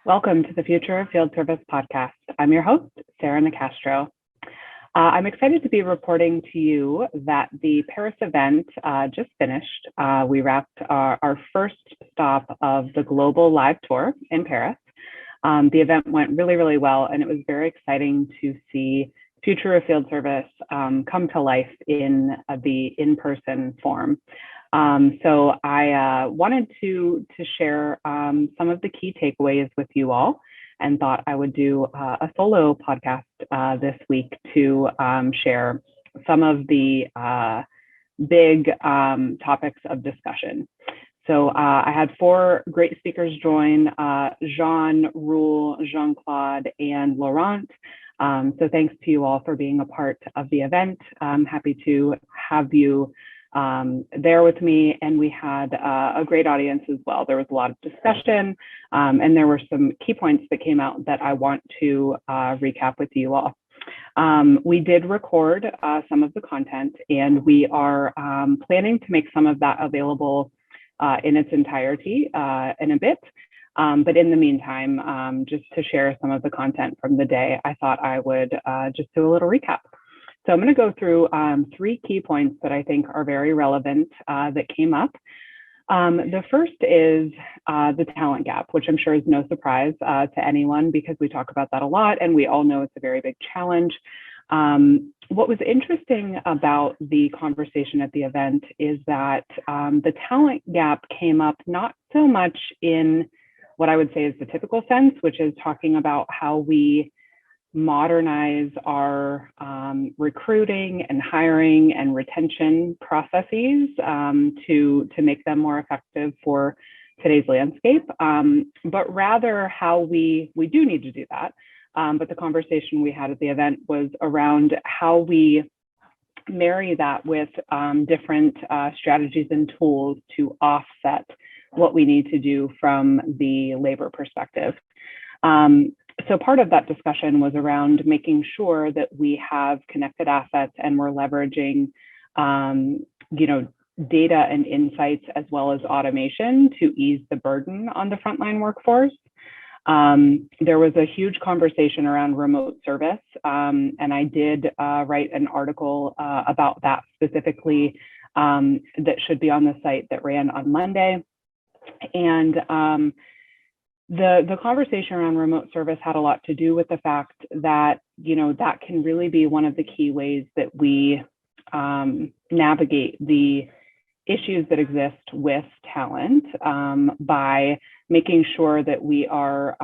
Welcome to the Future of Field Service podcast. I'm your host, Sarah Nicastro. I'm excited to be reporting to you that the Paris event just finished. We wrapped our first stop of the global live tour in Paris. The event went really, really well, and it was very exciting to see Future of Field Service come to life in the in-person form. So I wanted to share some of the key takeaways with you all, and thought I would do a solo podcast this week to share some of the big topics of discussion. So I had four great speakers join: Jean, Roel, Jean-Claude, and Laurent. So thanks to you all for being a part of the event. I'm happy to have you there with me, and we had a great audience as well. There was a lot of discussion, and there were some key points that came out that I want to recap with you all. We did record some of the content, and we are planning to make some of that available in its entirety in a bit. But in the meantime, just to share some of the content from the day, I thought I would just do a little recap. So I'm going to go through three key points that I think are very relevant that came up. The first is the talent gap, which I'm sure is no surprise to anyone because we talk about that a lot and we all know it's a very big challenge. What was interesting about the conversation at the event is that the talent gap came up not so much in what I would say is the typical sense, which is talking about how we modernize our recruiting and hiring and retention processes to make them more effective for today's landscape, but rather how we do need to do that. But the conversation we had at the event was around how we marry that with different strategies and tools to offset what we need to do from the labor perspective. So part of that discussion was around making sure that we have connected assets and we're leveraging, data and insights as well as automation to ease the burden on the frontline workforce. There was a huge conversation around remote service, and I did write an article about that specifically that should be on the site that ran on Monday. And the conversation around remote service had a lot to do with the fact that, that can really be one of the key ways that we navigate the issues that exist with talent by making sure that we are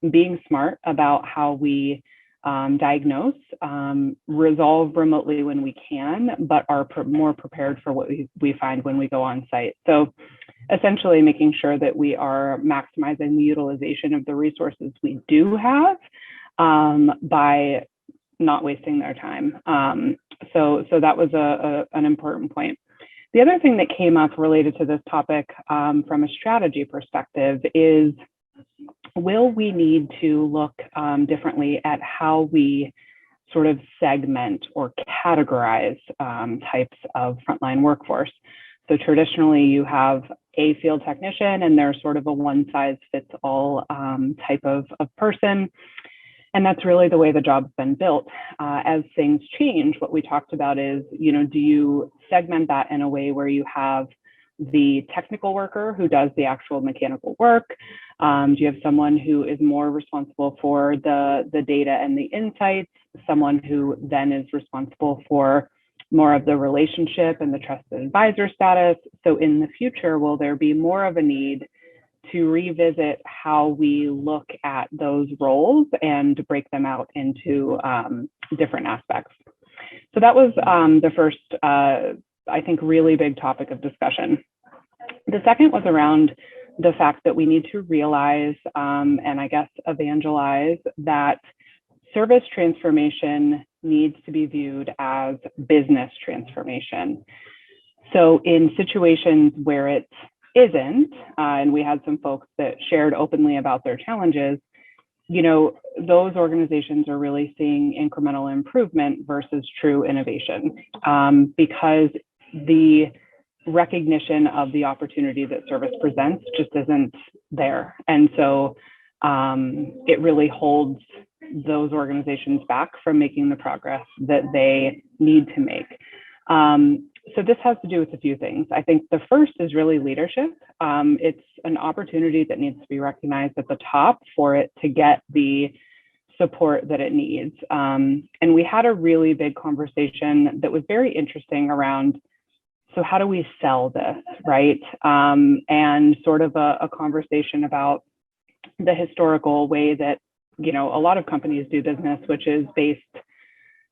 being smart about how we diagnose, resolve remotely when we can, but are more prepared for what we find when we go on site. So essentially making sure that we are maximizing the utilization of the resources we do have by not wasting their time. So that was an important point. The other thing that came up related to this topic from a strategy perspective is, will we need to look differently at how we sort of segment or categorize types of frontline workforce? So traditionally you have a field technician and they're sort of a one size fits all type of person. And that's really the way the job's been built. As things change, what we talked about is, do you segment that in a way where you have the technical worker who does the actual mechanical work? Do you have someone who is more responsible for the data and the insights, someone who then is responsible for more of the relationship and the trusted advisor status? So in the future, will there be more of a need to revisit how we look at those roles and break them out into different aspects? So that was the first, I think, really big topic of discussion. The second was around the fact that we need to realize and I guess evangelize that service transformation needs to be viewed as business transformation. So in situations where it isn't, and we had some folks that shared openly about their challenges, those organizations are really seeing incremental improvement versus true innovation because the recognition of the opportunity that service presents just isn't there. And so it really holds those organizations back from making the progress that they need to make. So this has to do with a few things. I think the first is really leadership. It's an opportunity that needs to be recognized at the top for it to get the support that it needs. And we had a really big conversation that was very interesting around, so how do we sell this, right? And sort of a conversation about the historical way that, a lot of companies do business, which is based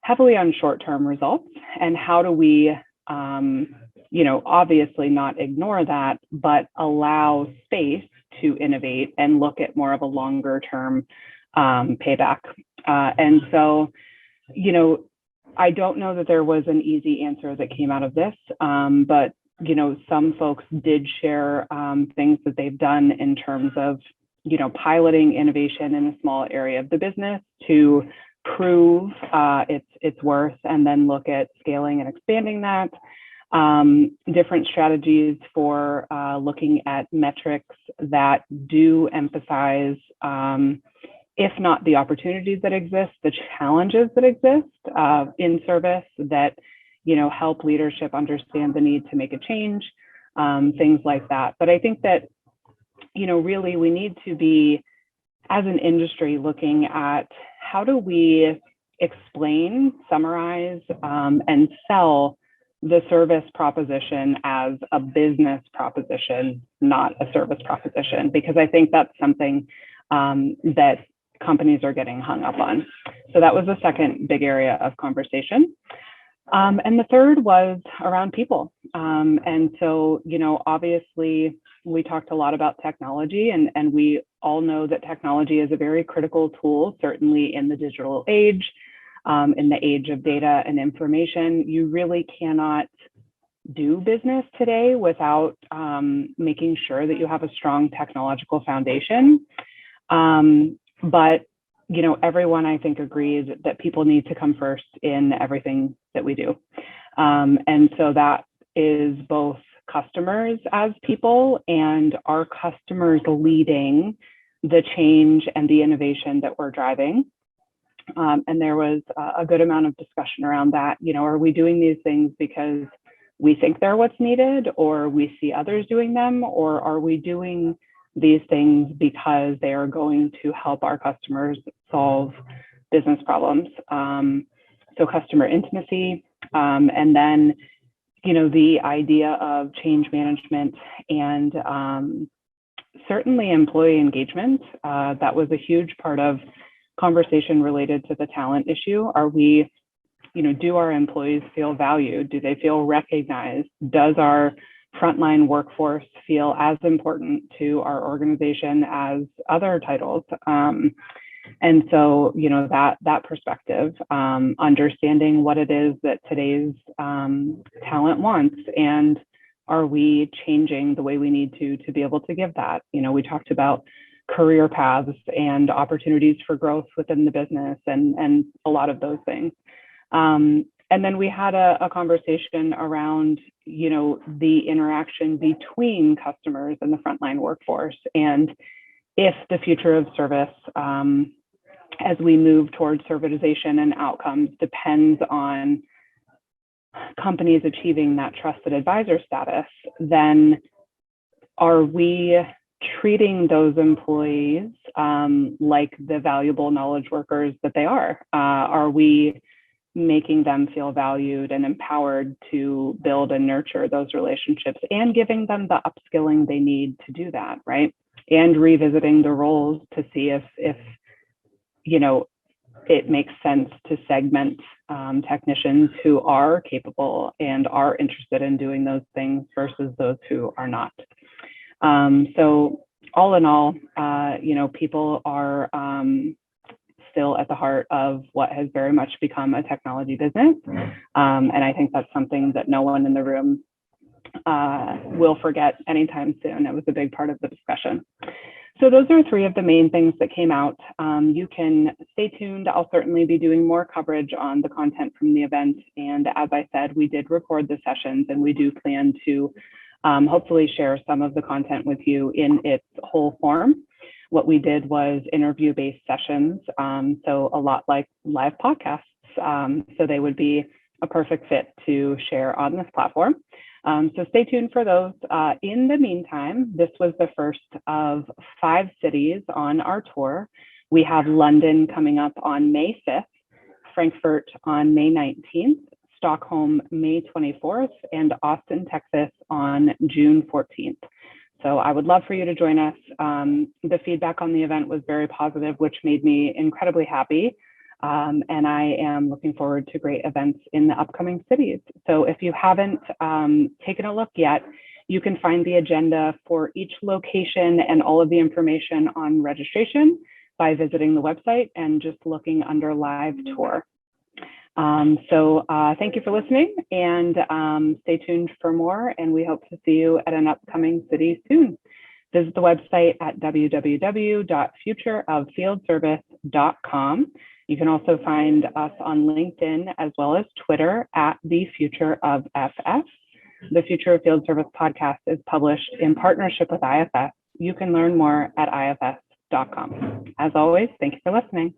heavily on short-term results. And how do we, obviously not ignore that, but allow space to innovate and look at more of a longer-term payback. And so, I don't know that there was an easy answer that came out of this, but, some folks did share things that they've done in terms of, piloting innovation in a small area of the business to prove its worth, and then look at scaling and expanding that. Different strategies for looking at metrics that do emphasize, if not the opportunities that exist, the challenges that exist in service that, help leadership understand the need to make a change, things like that. But I think that, really we need to be, as an industry, looking at how do we explain, summarize, and sell the service proposition as a business proposition, not a service proposition, because I think that's something that companies are getting hung up on. So that was the second big area of conversation. And the third was around people. And so, obviously we talked a lot about technology, and we all know that technology is a very critical tool, certainly in the digital age, in the age of data and information. You really cannot do business today without making sure that you have a strong technological foundation. But everyone, I think, agrees that people need to come first in everything that we do. And so that is both customers as people and our customers leading the change and the innovation that we're driving. And there was a good amount of discussion around that. Are we doing these things because we think they're what's needed, or we see others doing them, or are we doing these things because they are going to help our customers solve business problems? So customer intimacy, and then, the idea of change management and certainly employee engagement. That was a huge part of conversation related to the talent issue. Are we, do our employees feel valued? Do they feel recognized? Does our frontline workforce feel as important to our organization as other titles? And so, that perspective, understanding what it is that today's talent wants, and are we changing the way we need to be able to give that? We talked about career paths and opportunities for growth within the business, and a lot of those things. And then we had a conversation around, the interaction between customers and the frontline workforce, and if the future of service, as we move towards servitization and outcomes, depends on companies achieving that trusted advisor status, then are we treating those employees like the valuable knowledge workers that they are? Are we making them feel valued and empowered to build and nurture those relationships, and giving them the upskilling they need to do that, right? And revisiting the roles to see if it makes sense to segment technicians who are capable and are interested in doing those things versus those who are not. So all in all, people are still at the heart of what has very much become a technology business. And I think that's something that no one in the room will forget anytime soon. It was a big part of the discussion. So those are three of the main things that came out. You can stay tuned. I'll certainly be doing more coverage on the content from the event. And as I said, we did record the sessions, and we do plan to hopefully share some of the content with you in its whole form. what we did was interview-based sessions, so a lot like live podcasts. So they would be a perfect fit to share on this platform. So stay tuned for those. In the meantime, this was the first of 5 cities on our tour. We have London coming up on May 5th, Frankfurt on May 19th, Stockholm May 24th, and Austin, Texas on June 14th. So I would love for you to join us. The feedback on the event was very positive, which made me incredibly happy. And I am looking forward to great events in the upcoming cities. So if you haven't taken a look yet, you can find the agenda for each location and all of the information on registration by visiting the website and just looking under live tour. So thank you for listening, and stay tuned for more, and we hope to see you at an upcoming city soon. Visit the website at www.futureoffieldservice.com. You can also find us on LinkedIn as well as Twitter at The Future of FF. The Future of Field Service podcast is published in partnership with IFS. You can learn more at ifs.com. As always, thank you for listening.